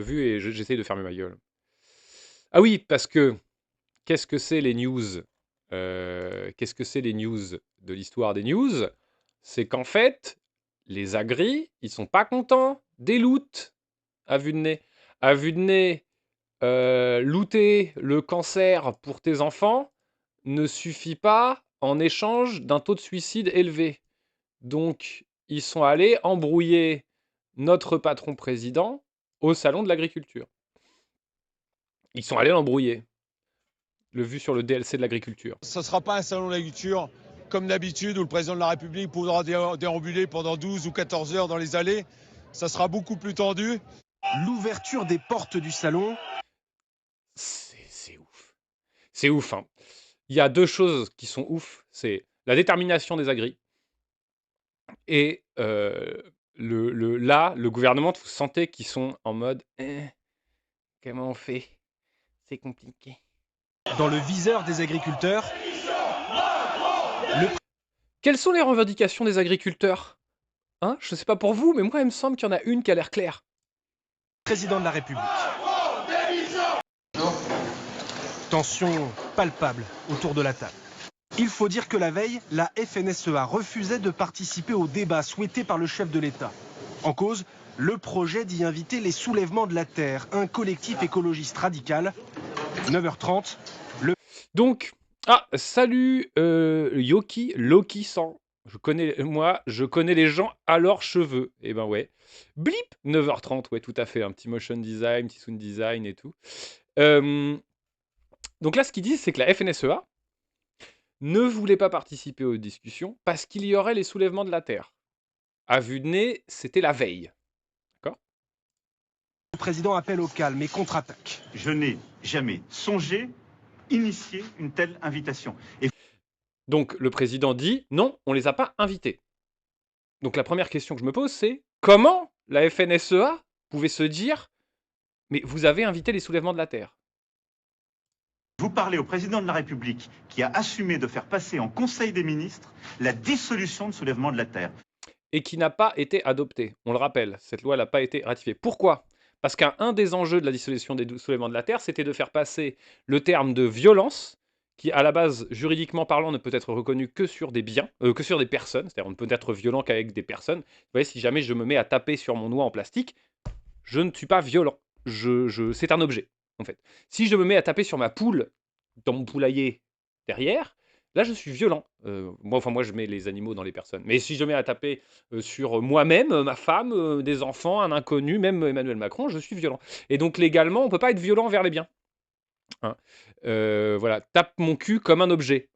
vu et j'essaye de fermer ma gueule. Ah oui, parce que qu'est-ce que c'est les news Qu'est-ce que c'est les news de l'histoire des news? C'est qu'en fait, les agris, ils sont pas contents des loots à vue de nez. À vue de nez, looter le cancer pour tes enfants ne suffit pas en échange d'un taux de suicide élevé. Donc, ils sont allés embrouiller notre patron président au salon de l'agriculture. Ils sont allés l'embrouiller. Le vu sur le DLC de l'agriculture. Ce ne sera pas un salon de l'agriculture comme d'habitude où le président de la République pourra déambuler pendant 12 ou 14 heures dans les allées. Ça sera beaucoup plus tendu. L'ouverture des portes du salon. C'est ouf. C'est ouf, hein. Il y a deux choses qui sont ouf. C'est la détermination des agris. Et là, le gouvernement, vous sentez qu'ils sont en mode comment on fait? C'est compliqué. Dans le viseur des agriculteurs. Quelles sont les revendications des agriculteurs? Hein? Je sais pas pour vous, mais moi, il me semble qu'il y en a une qui a l'air claire. Président de la République. Tension palpable autour de la table. Il faut dire que la veille, la FNSEA refusait de participer au débat souhaité par le chef de l'État. En cause, le projet d'y inviter les soulèvements de la terre, un collectif écologiste radical. 9h30, Donc, salut Yoki, Loki 100. Je connais les gens à leurs cheveux. Et ben ouais. Blip 9h30, ouais, tout à fait. Un petit motion design, petit sound design et tout. Donc là, ce qu'ils disent, c'est que la FNSEA ne voulait pas participer aux discussions parce qu'il y aurait les soulèvements de la Terre. À vue de nez, c'était la veille. D'accord? le président appelle au calme et contre-attaque. Je n'ai jamais songé initier une telle invitation. Donc le président dit non, on les a pas invités. Donc la première question que je me pose, c'est comment la FNSEA pouvait se dire mais vous avez invité les soulèvements de la Terre? Vous parlez au président de la République qui a assumé de faire passer en Conseil des ministres la dissolution de soulèvement de la Terre. Et qui n'a pas été adoptée. On le rappelle, cette loi n'a pas été ratifiée. Pourquoi? Parce qu'un des enjeux de la dissolution des soulèvements de la Terre, c'était de faire passer le terme de violence, qui à la base, juridiquement parlant, ne peut être reconnu que sur des biens, que sur des personnes. C'est-à-dire on ne peut être violent qu'avec des personnes. Vous voyez, si jamais je me mets à taper sur mon noix en plastique, je ne suis pas violent. C'est un objet, en fait. Si je me mets à taper sur ma poule dans mon poulailler derrière, là, je suis violent. Moi, je mets les animaux dans les personnes. Mais si je mets à taper sur moi-même, ma femme, des enfants, un inconnu, même Emmanuel Macron, je suis violent. Et donc, légalement, on ne peut pas être violent envers les biens. Hein. Voilà, tape mon cul comme un objet.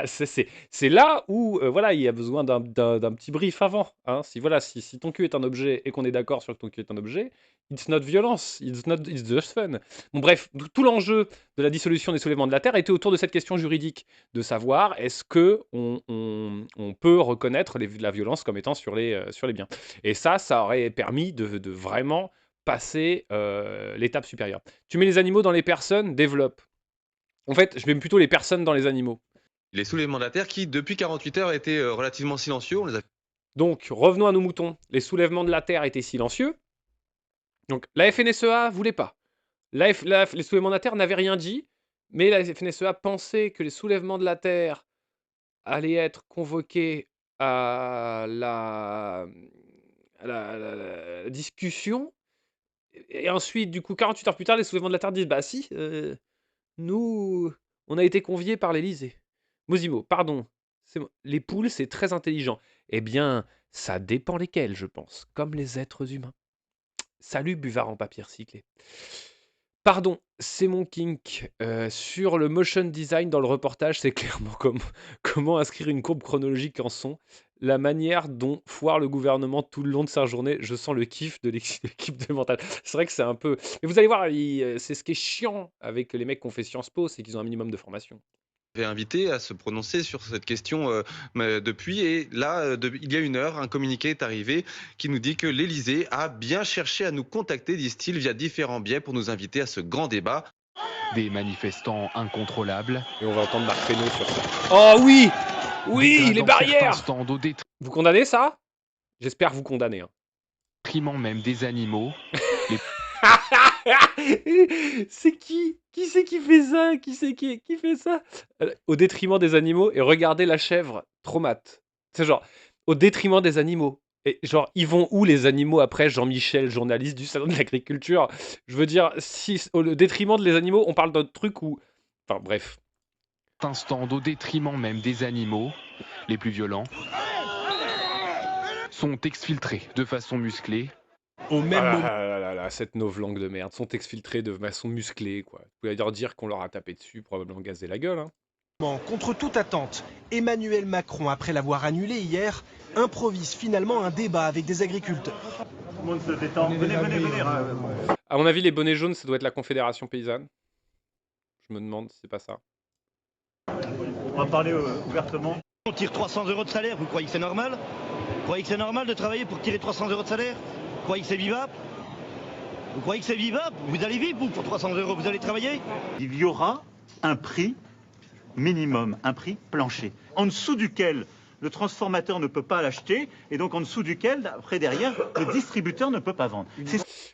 C'est là où voilà, il y a besoin d'un petit brief avant. Hein. Si ton cul est un objet et qu'on est d'accord sur que ton cul est un objet, it's not violence, it's just fun. Bon bref, tout l'enjeu de la dissolution des soulèvements de la Terre était autour de cette question juridique, de savoir est-ce que on peut reconnaître la violence comme étant sur les biens. Et ça aurait permis de vraiment passer l'étape supérieure. Tu mets les animaux dans les personnes, développe. En fait, je mets plutôt les personnes dans les animaux. Les soulèvements de la Terre qui, depuis 48 heures, étaient relativement silencieux. On les a... Donc, revenons à nos moutons. Les soulèvements de la Terre étaient silencieux. Donc, la FNSEA voulait pas. Les soulèvements de la Terre n'avaient rien dit, mais la FNSEA pensait que les soulèvements de la Terre allaient être convoqués à la discussion. Et ensuite, du coup, 48 heures plus tard, les soulèvements de la Terre disent bah si, nous, on a été conviés par l'Élysée. Mosimo, pardon, les poules, c'est très intelligent. Eh bien, ça dépend lesquelles, je pense, comme les êtres humains. Salut, buvard en papier recyclé. Pardon, c'est mon kink. Sur le motion design dans le reportage, c'est clairement comment inscrire une courbe chronologique en son. La manière dont foire le gouvernement tout le long de sa journée, je sens le kiff de l'équipe de mental. C'est vrai que c'est un peu... Mais vous allez voir, c'est ce qui est chiant avec les mecs qui ont fait Sciences Po, c'est qu'ils ont un minimum de formation. J'ai invité à se prononcer sur cette question depuis. Et là, il y a une heure, un communiqué est arrivé qui nous dit que l'Élysée a bien cherché à nous contacter, disent-ils, via différents biais pour nous inviter à ce grand débat. Des manifestants incontrôlables. Et on va entendre Marc Fesneau sur ça. Oh oui! Oui, les barrières! Vous condamnez ça? J'espère vous condamner. Hein. Déprimant même des animaux. C'est qui? Qui c'est qui fait ça? Qui c'est qui fait ça? Au détriment des animaux et regardez la chèvre, traumate. C'est genre, au détriment des animaux. Et genre, ils vont où les animaux après Jean-Michel, journaliste du Salon de l'Agriculture? Je veux dire, si au détriment de les animaux, on parle d'un truc où... Enfin bref. Instant au détriment même des animaux, les plus violents, sont exfiltrés de façon musclée. Au même Ah moment, là là là là, cette novlangue de merde, sont exfiltrés de façon musclée, quoi. Vous pouvez leur dire qu'on leur a tapé dessus, probablement gazé la gueule, hein. contre toute attente, Emmanuel Macron, après l'avoir annulé hier, improvise finalement un débat avec des agriculteurs. Tout le monde se détend. Venez. À mon avis, les bonnets jaunes, ça doit être la Confédération paysanne. Je me demande si c'est pas ça. On va parler ouvertement. On tire 300 € de salaire, vous croyez que c'est normal? Vous croyez que c'est normal de travailler pour tirer 300 € de salaire? Vous croyez que c'est vivable? Vous croyez que c'est vivable? Vous allez vivre, vous, pour 300 €, vous allez travailler? Il y aura un prix minimum, un prix plancher, en dessous duquel le transformateur ne peut pas l'acheter, et donc en dessous duquel, après derrière, le distributeur ne peut pas vendre.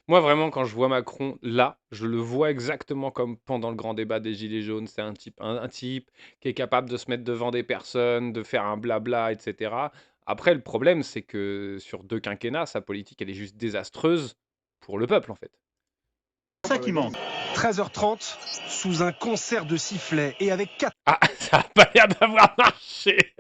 Moi, vraiment, quand je vois Macron, là, je le vois exactement comme pendant le grand débat des Gilets jaunes. C'est un type qui est capable de se mettre devant des personnes, de faire un blabla, etc. Après, le problème, c'est que sur 2 quinquennats, sa politique, elle est juste désastreuse pour le peuple, en fait. C'est ça qui manque. 13h30, sous un concert de sifflets et avec 4 Ah, ça n'a pas l'air d'avoir marché.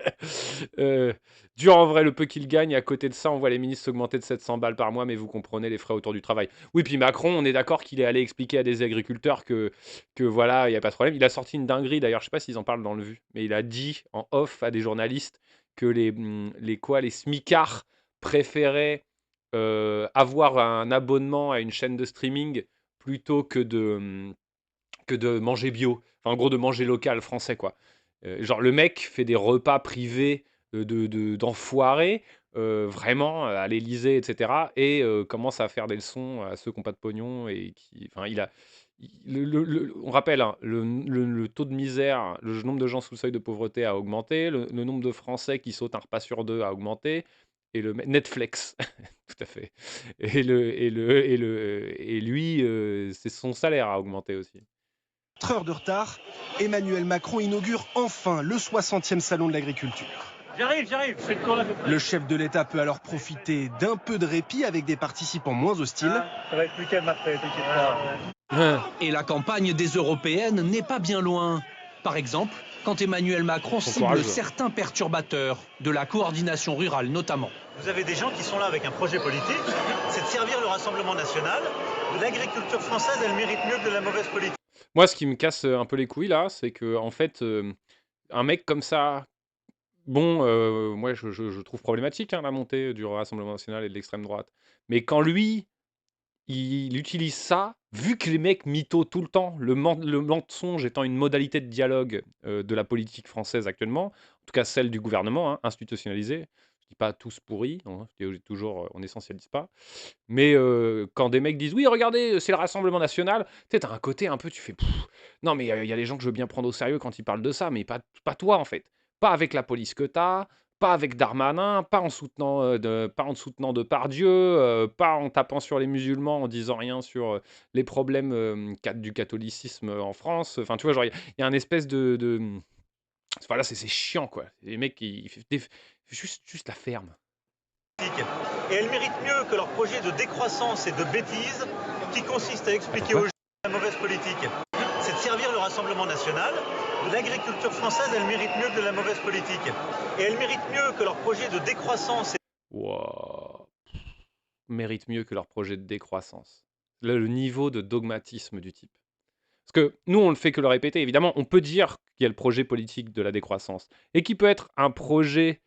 Dur en vrai le peu qu'il gagne. À côté de ça, on voit les ministres s'augmenter de 700 balles par mois, mais vous comprenez les frais autour du travail. Oui, puis Macron, on est d'accord qu'il est allé expliquer à des agriculteurs que voilà, il n'y a pas de problème. Il a sorti une dinguerie, d'ailleurs, je sais pas s'ils en parlent dans le vu, mais il a dit en off à des journalistes que les smicards préféraient avoir un abonnement à une chaîne de streaming plutôt que de manger bio. Enfin, en gros, de manger local français, quoi. Genre, le mec fait des repas privés d'enfoirés, vraiment, à l'Élysée, etc. Et commence à faire des leçons à ceux qui n'ont pas de pognon. Et qui, enfin, on rappelle, hein, le taux de misère, le nombre de gens sous le seuil de pauvreté a augmenté, le nombre de Français qui sautent un repas sur 2 a augmenté, et le Netflix, tout à fait. Et lui, c'est son salaire a augmenté aussi. heures de retard, Emmanuel Macron inaugure enfin le 60e salon de l'agriculture. J'arrive. Faites quoi là? Le chef de l'État peut alors profiter d'un peu de répit avec des participants moins hostiles. Ça va être plus calme après, t'inquiète pas. Et la campagne des européennes n'est pas bien loin. Par exemple, quand Emmanuel Macron cible certains perturbateurs, de la coordination rurale notamment. Vous avez des gens qui sont là avec un projet politique, c'est de servir le Rassemblement national. L'agriculture française, elle mérite mieux que de la mauvaise politique. Moi, ce qui me casse un peu les couilles là, c'est que en fait, un mec comme ça, bon, moi je trouve problématique hein, la montée du Rassemblement national et de l'extrême droite. Mais quand lui, il utilise ça, vu que les mecs mythos tout le temps, le mensonge étant une modalité de dialogue de la politique française actuellement, en tout cas celle du gouvernement, hein, institutionnalisée. Je dis pas tous pourris, hein, toujours, on n'essentialise pas. Mais quand des mecs disent oui, regardez, c'est le Rassemblement national, tu sais, t'as un côté un peu, tu fais non, mais il y a des gens que je veux bien prendre au sérieux quand ils parlent de ça, mais pas toi en fait. Pas avec la police que t'as, pas avec Darmanin, pas en soutenant Depardieu, pas en tapant sur les musulmans, en disant rien sur les problèmes du catholicisme en France. Enfin, tu vois, genre, il y a un espèce de... Voilà, c'est chiant, quoi. Les mecs, juste la ferme. Et elles méritent mieux que leur projet de décroissance et de bêtise qui consiste à expliquer aux gens la mauvaise politique. C'est de servir le Rassemblement national. L'agriculture française, elle mérite mieux que de la mauvaise politique. Et elle mérite mieux que leur projet de décroissance. Wow. Mérite mieux que leur projet de décroissance. Là, le niveau de dogmatisme du type. Parce que nous, on ne fait que le répéter. Évidemment, on peut dire qu'il y a le projet politique de la décroissance et qui peut être un projet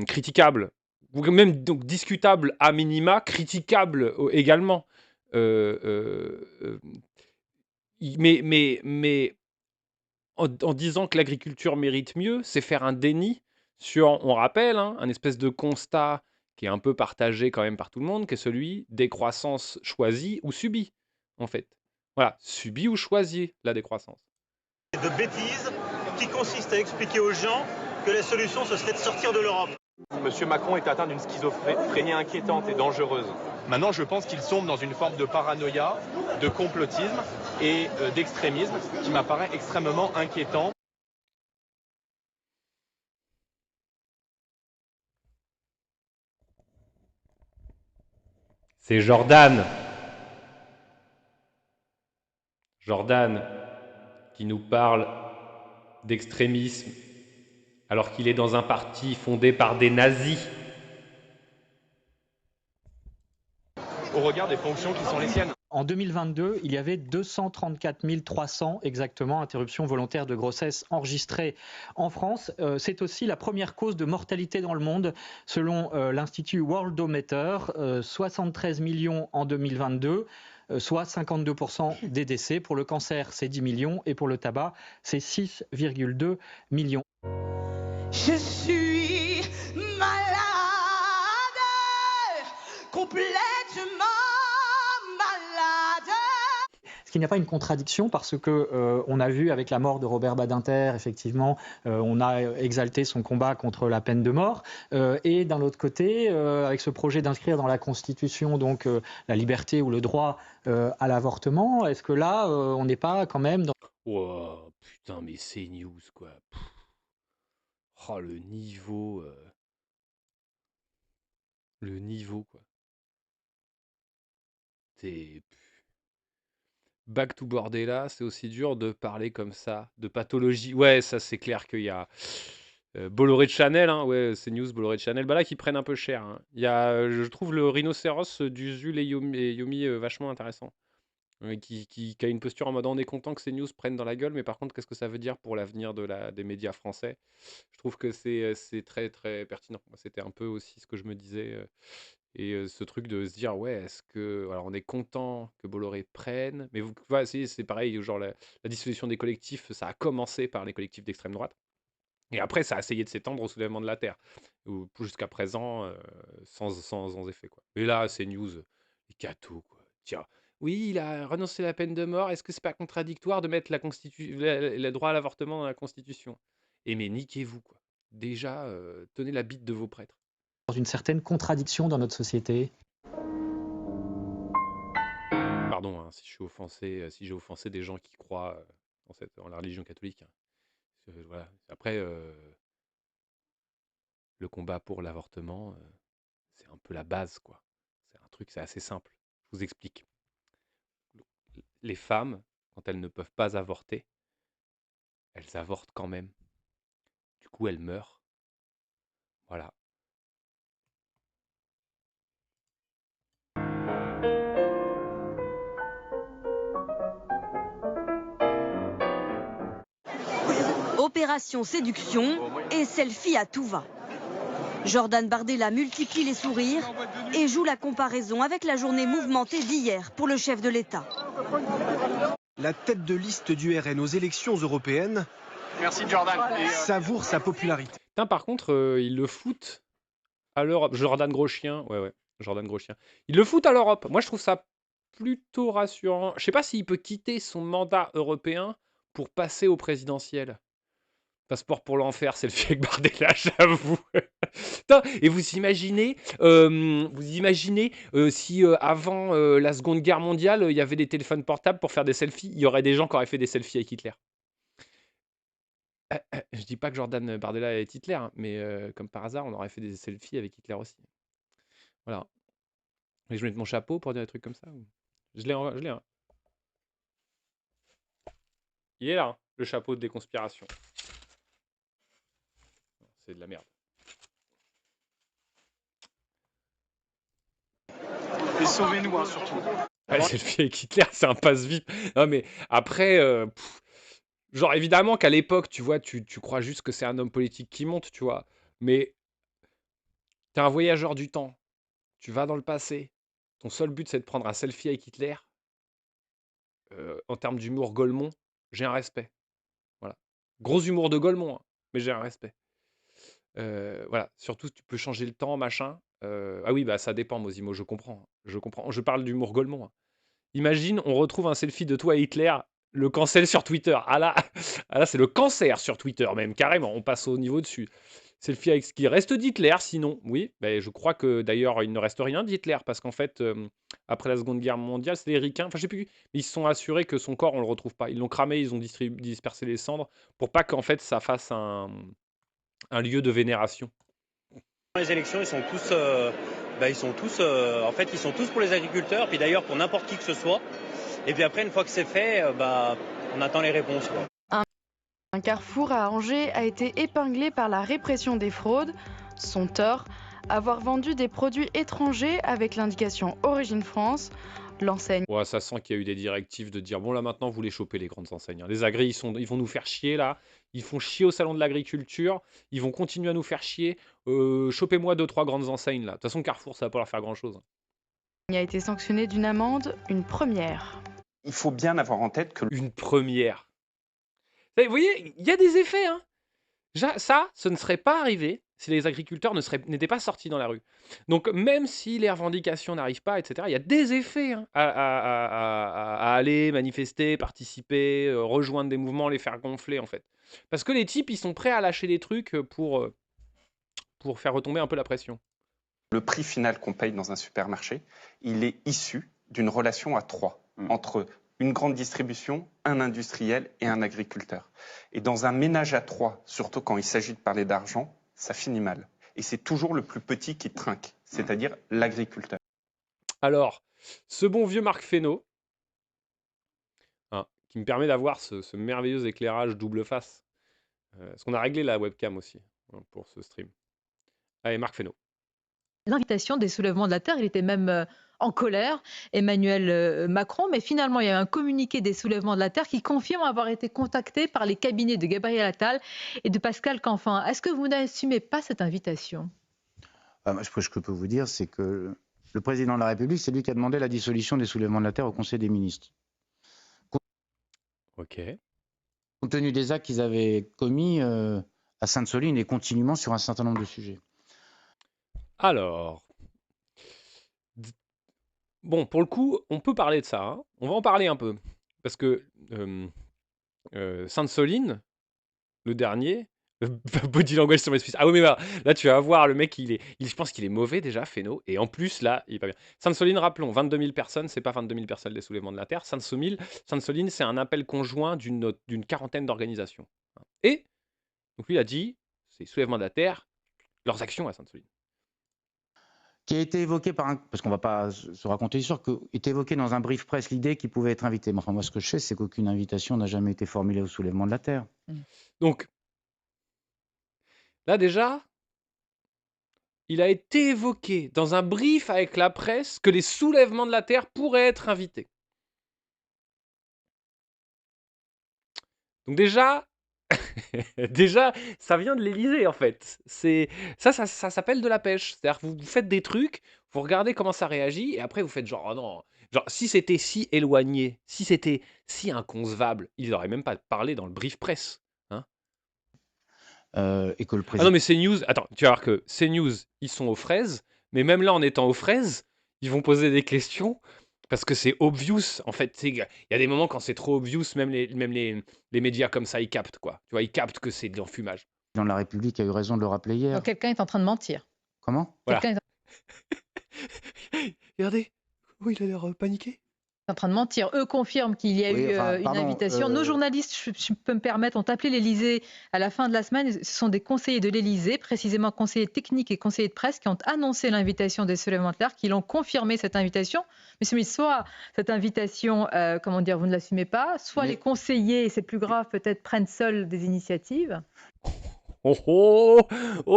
critiquable, ou même donc discutable à minima, critiquable également. Mais en disant que l'agriculture mérite mieux, c'est faire un déni sur, on rappelle, hein, un espèce de constat qui est un peu partagé quand même par tout le monde, qui est celui des croissances choisies ou subies, en fait. Voilà, subie ou choisie la décroissance. De bêtises qui consiste à expliquer aux gens que la solution, ce serait de sortir de l'Europe. Monsieur Macron est atteint d'une schizophrénie inquiétante et dangereuse. Maintenant, je pense qu'il sombre dans une forme de paranoïa, de complotisme et d'extrémisme qui m'apparaît extrêmement inquiétant. C'est Jordan. Jordan qui nous parle d'extrémisme alors qu'il est dans un parti fondé par des nazis. Au regard des fonctions qui sont les siennes. En 2022, il y avait 234 300 exactement interruptions volontaires de grossesse enregistrées en France. C'est aussi la première cause de mortalité dans le monde, selon l'Institut Worldometer, 73 millions en 2022, soit 52% des décès. Pour le cancer, c'est 10 millions et pour le tabac, c'est 6,2 millions. Je suis malade, complètement malade. Ce qui n'y a pas une contradiction parce que on a vu avec la mort de Robert Badinter, effectivement, on a exalté son combat contre la peine de mort. Et d'un autre côté, avec ce projet d'inscrire dans la Constitution donc la liberté ou le droit à l'avortement, est-ce que là, on n'est pas quand même dans... Oh putain, mais c'est news quoi. Oh le niveau quoi. C'est back to Bordella, c'est aussi dur de parler comme ça de pathologie. Ouais, ça c'est clair qu'il y a Bolloré de Chanel, hein, ouais, c'est news Bolloré de Chanel, bah là qui prennent un peu cher. Hein. Il y a, je trouve le rhinocéros d'Usul et Yomi vachement intéressant. Qui a une posture en mode on est content que ces news prennent dans la gueule, mais par contre, qu'est-ce que ça veut dire pour l'avenir des médias français? Je trouve que c'est très très pertinent. Moi, c'était un peu aussi ce que je me disais. Et ce truc de se dire, ouais, est-ce que. Alors, on est content que Bolloré prenne, mais vous voyez, c'est pareil, genre la dissolution des collectifs, ça a commencé par les collectifs d'extrême droite. Et après, ça a essayé de s'étendre au soulèvement de la Terre. Jusqu'à présent, sans effet. Quoi. Et là, c'est news, les cathos, quoi. Tiens. Oui, il a renoncé à la peine de mort. Est-ce que c'est pas contradictoire de mettre le droit à l'avortement dans la Constitution? Et mais niquez-vous, quoi. Déjà, tenez la bite de vos prêtres. Dans une certaine contradiction dans notre société? Pardon, hein, si je suis offensé, si j'ai offensé des gens qui croient dans la religion catholique. Hein. Voilà. Après, le combat pour l'avortement, c'est un peu la base, quoi. C'est un truc, c'est assez simple. Je vous explique. Les femmes, quand elles ne peuvent pas avorter, elles avortent quand même. Du coup, elles meurent. Voilà. Opération séduction et selfie à tout va. Jordan Bardella multiplie les sourires et joue la comparaison avec la journée mouvementée d'hier pour le chef de l'État. La tête de liste du RN aux élections européennes. Merci Jordan. Savoure sa popularité. Putain, par contre, ils le foutent à l'Europe. Jordan Gros-Chien, ouais, Jordan Gros-Chien. Ils le foutent à l'Europe. Moi, je trouve ça plutôt rassurant. Je sais pas s'il peut quitter son mandat européen pour passer au présidentiel. Passeport pour l'enfer, c'est le fait avec Bardella, j'avoue. Et vous imaginez si avant la Seconde Guerre mondiale, il y avait des téléphones portables pour faire des selfies, il y aurait des gens qui auraient fait des selfies avec Hitler. Je dis pas que Jordan Bardella est Hitler, hein, mais comme par hasard, on aurait fait des selfies avec Hitler aussi. Voilà. Et je mets mon chapeau pour dire des trucs comme ça. Je l'ai. Hein. Il est là, hein, le chapeau de déconspiration. C'est de la merde. Et sauvez-nous, hein, surtout. Ouais, selfie avec Hitler, c'est un passe-VIP. Non, mais après, genre évidemment qu'à l'époque, tu vois, tu crois juste que c'est un homme politique qui monte, tu vois. Mais t'es un voyageur du temps. Tu vas dans le passé. Ton seul but, c'est de prendre un selfie avec Hitler. En termes d'humour Golemont, j'ai un respect. Voilà. Gros humour de Golemont, hein, mais j'ai un respect. Voilà. Surtout, tu peux changer le temps, machin. Ah oui, bah ça dépend, Mosimo, je comprends. Je parle d'humour Golemont. Hein. Imagine, on retrouve un selfie de toi et Hitler, le cancel sur Twitter. Ah là c'est le cancer sur Twitter même, carrément. On passe au niveau dessus. Selfie avec ski. Reste d'Hitler, sinon. Oui, ben, je crois que d'ailleurs, il ne reste rien d'Hitler parce qu'en fait, après la Seconde Guerre mondiale, c'est les ricains, enfin, je sais plus, mais ils se sont assurés que son corps, on le retrouve pas. Ils l'ont cramé, ils ont dispersé les cendres pour pas qu'en fait, ça fasse un lieu de vénération. Les élections, ils sont tous, en fait, ils sont tous pour les agriculteurs, puis d'ailleurs pour n'importe qui que ce soit. Et puis après, une fois que c'est fait, on attend les réponses, quoi. Un carrefour à Angers a été épinglé par la répression des fraudes. Son tort, avoir vendu des produits étrangers avec l'indication Origine France. L'enseigne. Ouais, ça sent qu'il y a eu des directives de dire bon là maintenant vous les chopez les grandes enseignes, hein. Les agris ils vont nous faire chier là, ils font chier au salon de l'agriculture, ils vont continuer à nous faire chier. Chopez-moi 2-3 grandes enseignes là. De toute façon Carrefour ça va pas leur faire grand chose. Il a été sanctionné d'une amende, une première. Il faut bien avoir en tête que Une première. Vous voyez, il y a des effets, hein. Ça, ce ne serait pas arrivé si les agriculteurs n'étaient pas sortis dans la rue. Donc, même si les revendications n'arrivent pas, etc., il y a des effets, hein, à aller manifester, participer, rejoindre des mouvements, les faire gonfler, en fait. Parce que les types, ils sont prêts à lâcher des trucs pour faire retomber un peu la pression. le prix final qu'on paye dans un supermarché, il est issu d'une relation à trois entre une grande distribution, un industriel et un agriculteur. Et dans un ménage à trois, surtout quand il s'agit de parler d'argent, ça finit mal. Et c'est toujours le plus petit qui trinque, c'est-à-dire l'agriculteur. Alors, ce bon vieux Marc Fesneau, qui me permet d'avoir ce merveilleux éclairage double face. Parce qu'on a réglé la webcam aussi pour ce stream. Allez, Marc Fesneau. L'invitation des soulèvements de la Terre, il était même en colère, Emmanuel Macron, mais finalement il y a un communiqué des soulèvements de la Terre qui confirme avoir été contacté par les cabinets de Gabriel Attal et de Pascal Canfin. Est-ce que vous n'assumez pas cette invitation ? Ce que je peux vous dire, c'est que le président de la République, c'est lui qui a demandé la dissolution des soulèvements de la Terre au Conseil des ministres. Ok. Compte tenu des actes qu'ils avaient commis à Sainte-Soline et continuellement sur un certain nombre de sujets. Alors, bon, pour le coup, on peut parler de ça, hein. On va en parler un peu. Parce que Sainte-Soline, le dernier, body language sur mes Suisses. Ah oui, mais là, tu vas voir, le mec, je pense qu'il est mauvais déjà, Fesneau. Et en plus, là, il est pas bien. Sainte-Soline, rappelons, 22 000 personnes, c'est pas 22 000 personnes des soulèvements de la Terre. Sainte-Soline, c'est un appel conjoint d'une quarantaine d'organisations. Et, donc lui, il a dit, c'est soulèvements de la Terre, leurs actions à Sainte-Soline. Qui a été évoqué par parce qu'on ne va pas se raconter l'histoire, qui a été évoqué dans un brief presse l'idée qu'il pouvait être invité. Mais enfin, moi, ce que je sais, c'est qu'aucune invitation n'a jamais été formulée au soulèvement de la Terre. Donc, là déjà, il a été évoqué dans un brief avec la presse que les soulèvements de la Terre pourraient être invités. Donc déjà, ça vient de l'Élysée en fait. Ça s'appelle de la pêche. C'est-à-dire que vous faites des trucs, vous regardez comment ça réagit, et après vous faites genre, oh non, genre si c'était si éloigné, si c'était si inconcevable, ils n'auraient même pas parlé dans le brief presse. Hein. Et que le président... Ah non mais CNews, attends, tu vas voir que CNews, ils sont aux fraises, mais même là en étant aux fraises, ils vont poser des questions. Parce que c'est obvious, en fait. Il y a des moments quand c'est trop obvious, même les médias comme ça, ils captent, quoi. Tu vois, ils captent que c'est de l'enfumage. Dans la République a eu raison de le rappeler hier. Donc quelqu'un est en train de mentir. Comment ? Voilà. Regardez, oui, il a l'air paniqué. En train de mentir. Eux confirment qu'il y a eu une invitation. Nos journalistes, je peux me permettre, ont appelé l'Élysée à la fin de la semaine. Ce sont des conseillers de l'Élysée, précisément conseillers techniques et conseillers de presse, qui ont annoncé l'invitation des soulèvements de la Terre, qui l'ont confirmé cette invitation. Mais Smith, soit cette invitation, vous ne l'assumez pas, soit les conseillers, et c'est plus grave, peut-être prennent seuls des initiatives. Oh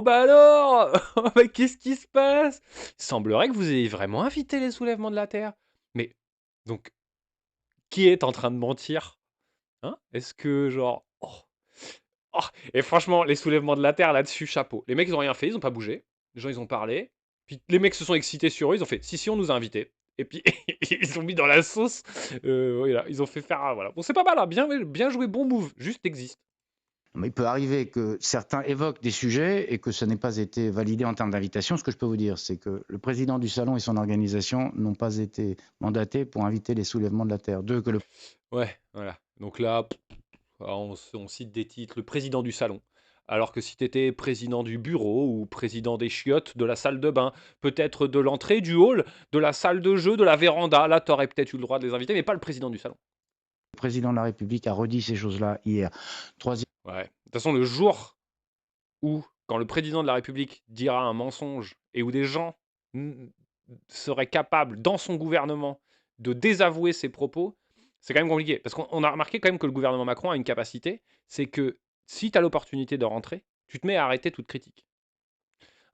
bah alors mais qu'est-ce qui se passe? Il semblerait que vous ayez vraiment invité les soulèvements de la Terre. Mais donc, qui est en train de mentir? Hein? Est-ce que genre... Et franchement, les soulèvements de la Terre là-dessus, chapeau. Les mecs, ils ont rien fait, ils ont pas bougé. Les gens, ils ont parlé. Puis les mecs se sont excités sur eux, ils ont fait si, on nous a invités. Et puis, ils ont mis dans la sauce. Voilà, ils ont fait faire... Voilà. Bon, c'est pas mal, hein. Bien joué, bon move. Juste existe. Mais il peut arriver que certains évoquent des sujets et que ça n'ait pas été validé en termes d'invitation. Ce que je peux vous dire, c'est que le président du Salon et son organisation n'ont pas été mandatés pour inviter les soulèvements de la Terre. Ouais, voilà. Donc là, on cite des titres. Le président du Salon Alors que si tu étais président du bureau ou président des chiottes, de la salle de bain, peut-être de l'entrée, du hall, de la salle de jeu, de la véranda, là, tu aurais peut-être eu le droit de les inviter, mais pas le président du salon. Le président de la République a redit ces choses-là hier. Troisième. Ouais. De toute façon, le jour où, quand le président de la République dira un mensonge et où des gens seraient capables, dans son gouvernement, de désavouer ses propos, c'est quand même compliqué. Parce qu'on a remarqué quand même que le gouvernement Macron a une capacité, c'est que si tu as l'opportunité de rentrer, tu te mets à arrêter toute critique.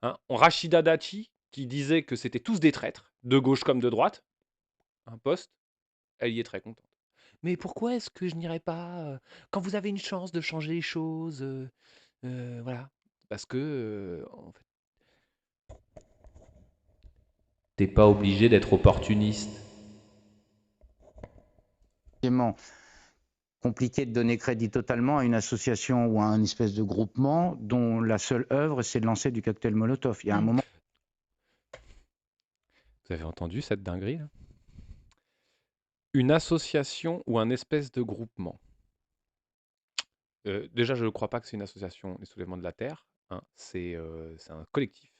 Hein, Rachida Dati, qui disait que c'était tous des traîtres, de gauche comme de droite, un poste, elle y est très contente. Mais pourquoi est-ce que je n'irais pas quand vous avez une chance de changer les choses voilà. Parce que, en fait, t'es pas obligé d'être opportuniste. Compliqué de donner crédit totalement à une association ou à un espèce de groupement dont la seule œuvre, c'est de lancer du cocktail Molotov. Il y a un moment... Vous avez entendu cette dinguerie là? Une association ou un espèce de groupement. Déjà, je ne crois pas que c'est une association, les soulèvements de la Terre. Hein, c'est un collectif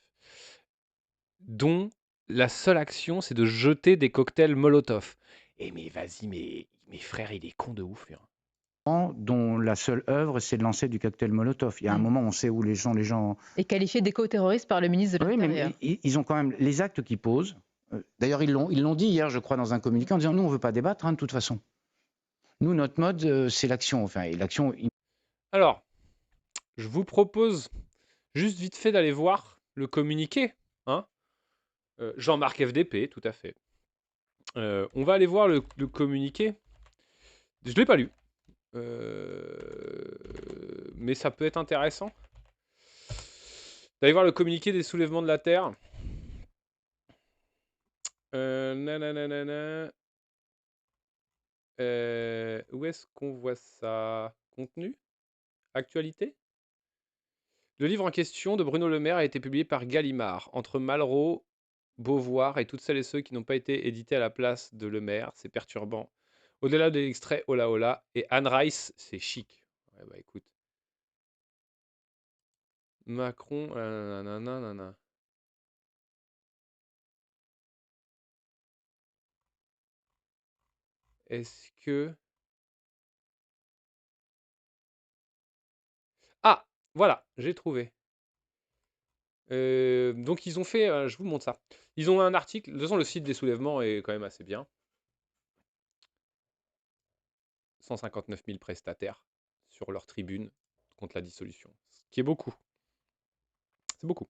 dont la seule action, c'est de jeter des cocktails Molotov. Et mais vas-y, mes frères, il est con de ouf. Hein. Dont la seule œuvre, c'est de lancer du cocktail Molotov. Il y a un moment, on sait où les gens... Et qualifié d'éco-terroriste par le ministre de l'Intérieur. Oui, mais ils ont quand même les actes qu'ils posent. D'ailleurs, ils l'ont dit hier, je crois, dans un communiqué, en disant, nous, on ne veut pas débattre, hein, de toute façon. Nous, notre mode, c'est l'action. Enfin, et l'action... Alors, je vous propose juste vite fait d'aller voir le communiqué. Hein, Jean-Marc FDP, tout à fait. On va aller voir le communiqué. Je ne l'ai pas lu. Mais ça peut être intéressant d'aller voir le communiqué des soulèvements de la Terre. Où est-ce qu'on voit ça? Contenu? Actualité? Le livre en question de Bruno Le Maire a été publié par Gallimard. Entre Malraux, Beauvoir et toutes celles et ceux qui n'ont pas été édités à la place de Le Maire, c'est perturbant. Au-delà de l'extrait Hola Hola et Anne Rice, c'est chic. Ouais, bah écoute. Macron, nanana. Est-ce que... Ah, voilà, j'ai trouvé. Donc ils ont fait, je vous montre ça. Ils ont un article, de toute façon le site des soulèvements est quand même assez bien. 159 000 prestataires sur leur tribune contre la dissolution, ce qui est beaucoup. C'est beaucoup.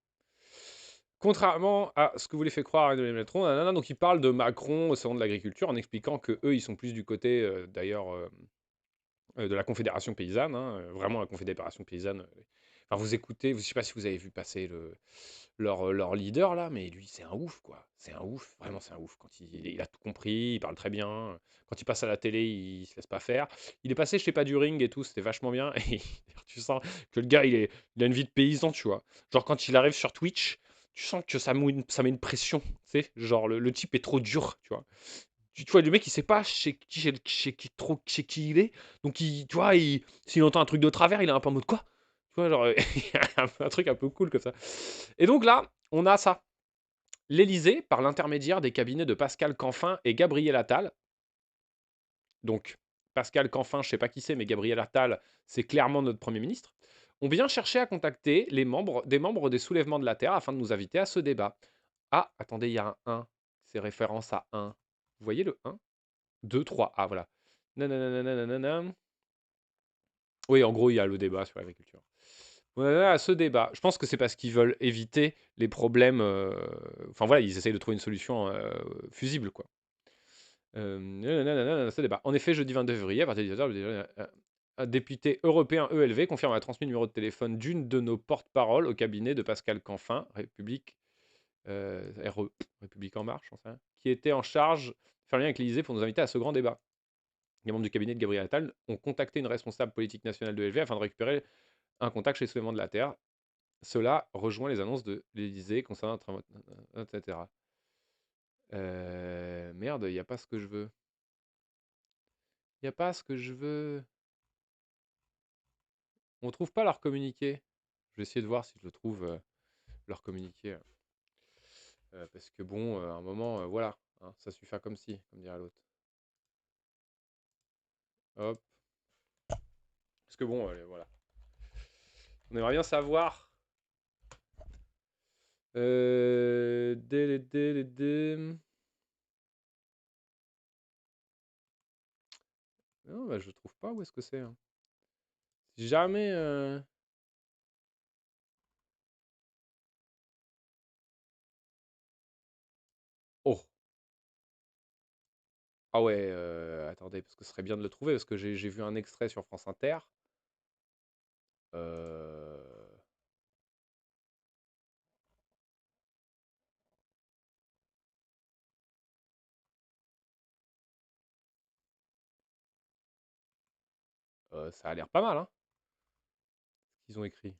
Contrairement à ce que vous les fait croire Emmanuel Macron, donc ils parlent de Macron au salon de l'agriculture en expliquant que eux ils sont plus du côté d'ailleurs de la Confédération paysanne, hein, vraiment la Confédération paysanne. Enfin, vous écoutez, je ne sais pas si vous avez vu passer leur leader là, mais lui c'est un ouf quoi. C'est un ouf, vraiment c'est un ouf. Quand il a tout compris, il parle très bien. Quand il passe à la télé, il se laisse pas faire. Il est passé, je sais pas, du ring et tout, c'était vachement bien. Et tu sens que le gars il a une vie de paysan, tu vois. Genre quand il arrive sur Twitch, tu sens que ça met une pression, tu sais. Genre le type est trop dur, tu vois. Tu vois, le mec, il sait pas chez qui il est. Donc, tu vois, s'il entend un truc de travers, il est un peu en mode quoi? Tu vois, genre, il y a un truc un peu cool comme ça. Et donc là, on a ça. L'Élysée, par l'intermédiaire des cabinets de Pascal Canfin et Gabriel Attal. Donc, Pascal Canfin, je sais pas qui c'est, mais Gabriel Attal, c'est clairement notre Premier ministre. On vient chercher à contacter des membres des soulèvements de la Terre afin de nous inviter à ce débat. Ah, attendez, il y a un 1. C'est référence à 1. Vous voyez le 1 2, 3. Ah, voilà. Nananana. Oui, en gros, il y a le débat sur l'agriculture. Voilà, à ce débat. Je pense que c'est parce qu'ils veulent éviter les problèmes. Enfin, voilà, ils essayent de trouver une solution fusible, quoi. Ce débat. En effet, jeudi 22 février, à partir de 10h, un député européen ELV confirme avoir transmis le numéro de téléphone d'une de nos porte-paroles au cabinet de Pascal Canfin, République République en marche, qui était en charge de faire lien avec l'Élysée pour nous inviter à ce grand débat. Les membres du cabinet de Gabriel Attal ont contacté une responsable politique nationale de l'ELV afin de récupérer un contact chez les soulèvements de la Terre. Cela rejoint les annonces de l'Élysée concernant etc. Merde, il n'y a pas ce que je veux. Il n'y a pas ce que je veux. On trouve pas leur communiqué. Je vais essayer de voir si je le trouve, leur communiqué. Parce que bon, à un moment, voilà, hein, ça suffit faire comme si, comme dirait l'autre. Hop. Parce que bon, voilà. On aimerait bien savoir. Non, bah, je trouve pas où est-ce que c'est. Hein. Si jamais. Oh. Ah ouais, attendez, parce que ce serait bien de le trouver, parce que j'ai vu un extrait sur France Inter. Euh, ça a l'air pas mal, hein, ce qu'ils ont écrit.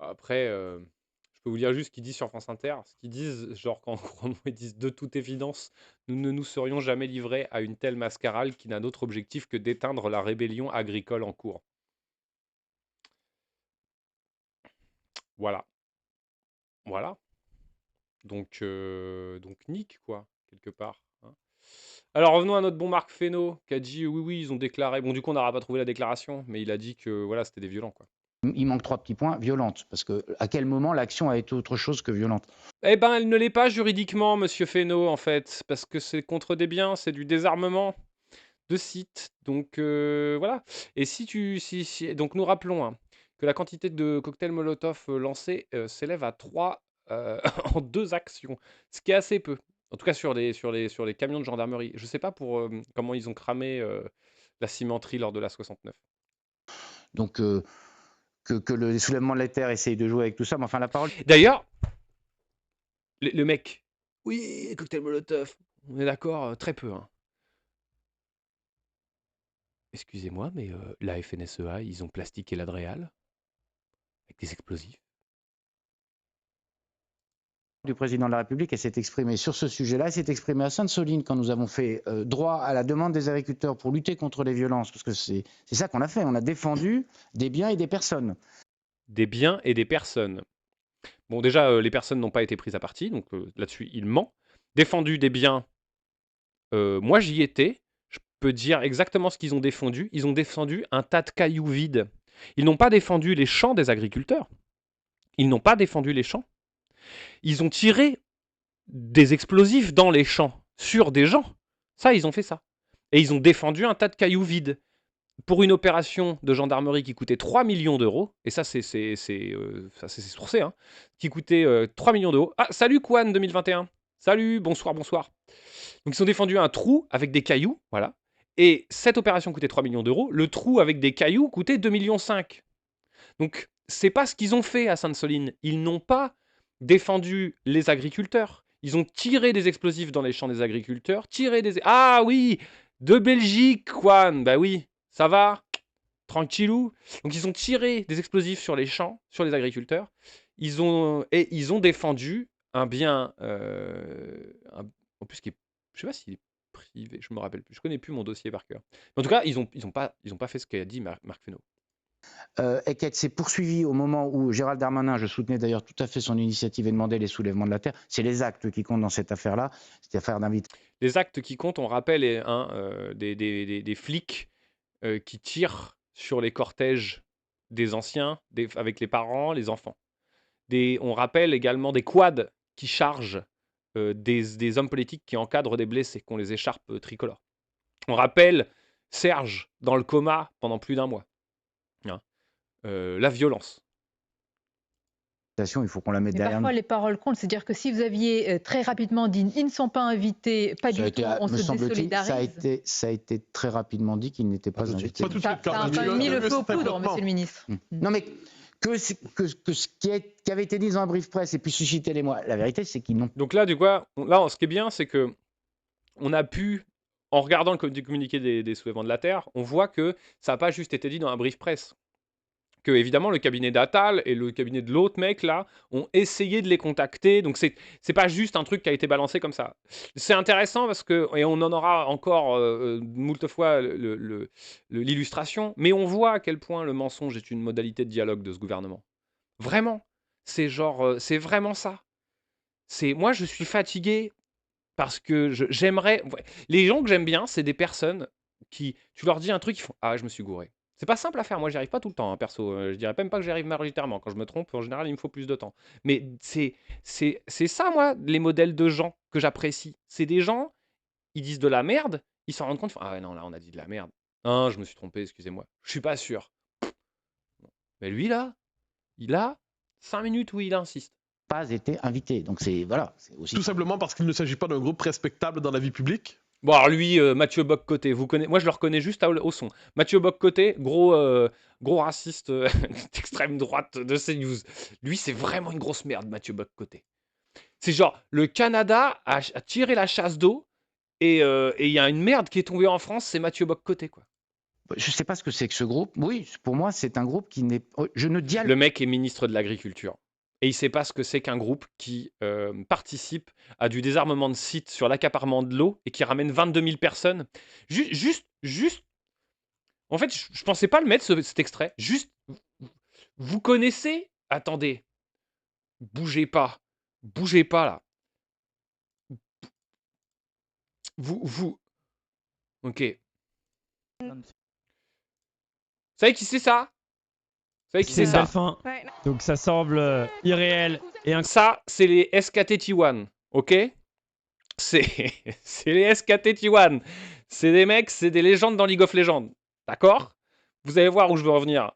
Après, je peux vous lire juste ce qu'ils disent sur France Inter. Ce qu'ils disent, genre qu'en gros, ils disent de toute évidence, nous ne nous serions jamais livrés à une telle mascarade qui n'a d'autre objectif que d'éteindre la rébellion agricole en cours. Voilà. Voilà. Donc nique, quoi, quelque part. Hein. Alors revenons à notre bon Marc Fesneau, qui a dit oui, oui, ils ont déclaré. Bon, du coup, on n'aura pas trouvé la déclaration, mais il a dit que voilà, c'était des violents, quoi. Il manque 3 petits points, violente, parce que à quel moment l'action a été autre chose que violente? Eh ben, elle ne l'est pas juridiquement, monsieur Fesneau, en fait, parce que c'est contre des biens, c'est du désarmement de sites. Donc voilà. Et donc nous rappelons hein, que la quantité de cocktails Molotov lancés s'élève à 3 en 2 actions, ce qui est assez peu. En tout cas sur les camions de gendarmerie. Je sais pas pour comment ils ont cramé la cimenterie lors de la 69. Donc que le soulèvement de la Terre essaye de jouer avec tout ça, mais enfin la parole. D'ailleurs, le mec, oui, cocktail Molotov, on est d'accord, très peu. Hein. Excusez-moi, mais la FNSEA, ils ont plastiqué l'Adréal avec des explosifs. Du président de la République, elle s'est exprimée sur ce sujet-là, elle s'est exprimée à Sainte-Soline quand nous avons fait droit à la demande des agriculteurs pour lutter contre les violences, parce que c'est ça qu'on a fait, on a défendu des biens et des personnes. Des biens et des personnes. Bon, déjà, les personnes n'ont pas été prises à partie, donc là-dessus, il ment. Défendu des biens, moi j'y étais, je peux dire exactement ce qu'ils ont défendu. Ils ont défendu un tas de cailloux vides. Ils n'ont pas défendu les champs des agriculteurs. Ils n'ont pas défendu les champs. Ils ont tiré des explosifs dans les champs, sur des gens. Ça, ils ont fait ça. Et ils ont défendu un tas de cailloux vides. Pour une opération de gendarmerie qui coûtait 3 millions d'euros, et ça c'est sourcé, hein, qui coûtait 3 millions d'euros. Ah, salut Kwan 2021. Salut, bonsoir, bonsoir. Donc ils ont défendu un trou avec des cailloux, voilà. Et cette opération coûtait 3 millions d'euros. Le trou avec des cailloux coûtait 2,5 millions. Donc c'est pas ce qu'ils ont fait à Sainte-Soline. Ils n'ont pas défendu les agriculteurs. Ils ont tiré des explosifs dans les champs des agriculteurs, Ah oui, de Belgique, Kwan, bah oui. Ça va? Tranquillou. Donc ils ont tiré des explosifs sur les champs, sur les agriculteurs. Ils ont défendu un bien, en plus qui est, je sais pas s'il est privé, je me rappelle plus, je connais plus mon dossier par cœur. Mais en tout cas, ils ont pas fait ce qu'a dit Marc Fesneau. Et qu'elle s'est poursuivie au moment où Gérald Darmanin, je soutenais d'ailleurs tout à fait son initiative et demandait les soulèvements de la Terre. C'est les actes qui comptent dans cette affaire-là, cette affaire d'invitation. Les actes qui comptent, on rappelle, des flics qui tirent sur les cortèges des anciens, avec les parents, les enfants. On rappelle également des quads qui chargent des hommes politiques qui encadrent des blessés, qui ont les écharpes tricolores. On rappelle Serge dans le coma pendant plus d'1 mois. Hein. La violence. Il faut qu'on la mette derrière parfois, nous. les paroles comptent. C'est-à-dire que si vous aviez très rapidement dit ils ne sont pas invités, pas du tout, on se désolidarise. Ça a été très rapidement dit qu'ils n'étaient pas invités. Ça a mis le feu aux poudres, monsieur le ministre. Non, mais que ce qui avait été dit dans un brief presse et puis susciter les mois, la vérité, c'est qu'ils n'ont. Donc là, ce qui est bien, c'est que on a pu, en regardant le communiqué des soulèvements de la Terre, on voit que ça n'a pas juste été dit dans un brief presse. que évidemment le cabinet d'Attal et le cabinet de l'autre mec là ont essayé de les contacter. Donc c'est pas juste un truc qui a été balancé comme ça. C'est intéressant parce que, et on en aura encore moult fois l'illustration, mais on voit à quel point le mensonge est une modalité de dialogue de ce gouvernement. Vraiment. C'est genre, c'est vraiment ça. Moi, je suis fatigué parce que j'aimerais. Les gens que j'aime bien, c'est des personnes qui, tu leur dis un truc, ils font ah, je me suis gouré. C'est pas simple à faire. Moi, j'y arrive pas tout le temps, hein, perso. Je dirais même pas que j'y arrive majoritairement. Quand je me trompe, en général, il me faut plus de temps. Mais c'est ça, moi, les modèles de gens que j'apprécie. C'est des gens, ils disent de la merde, ils s'en rendent compte, ils font, ah ouais, non, là, on a dit de la merde. Non, je me suis trompé, excusez-moi. Je suis pas sûr. Mais lui, là, il a 5 minutes où il insiste. Pas été invité. Donc c'est voilà, c'est aussi Tout simplement parce qu'il ne s'agit pas d'un groupe respectable dans la vie publique. Bon, alors lui, Mathieu Bock-Côté, moi je le reconnais juste au son. Mathieu Bock-Côté, gros raciste d'extrême droite de CNews. Lui, c'est vraiment une grosse merde, Mathieu Bock-Côté. C'est genre, le Canada a tiré la chasse d'eau et il y a une merde qui est tombée en France, c'est Mathieu Bock-Côté, quoi. Je sais pas ce que c'est que ce groupe. Oui, pour moi, c'est un groupe qui n'est. Je ne dialogue. Le mec est ministre de l'Agriculture. Et il ne sait pas ce que c'est qu'un groupe qui participe à du désarmement de sites sur l'accaparement de l'eau et qui ramène 22 000 personnes. Juste. En fait, je ne pensais pas le mettre, cet extrait. Juste, vous connaissez. Attendez. Bougez pas là. Vous. Ok. Vous savez qui c'est ça? C'est une belle fin. Donc ça semble irréel. Ça, c'est les SKT-T1, ok? C'est les SKT-T1. C'est des mecs, c'est des légendes dans League of Legends. D'accord? Vous allez voir où je veux revenir.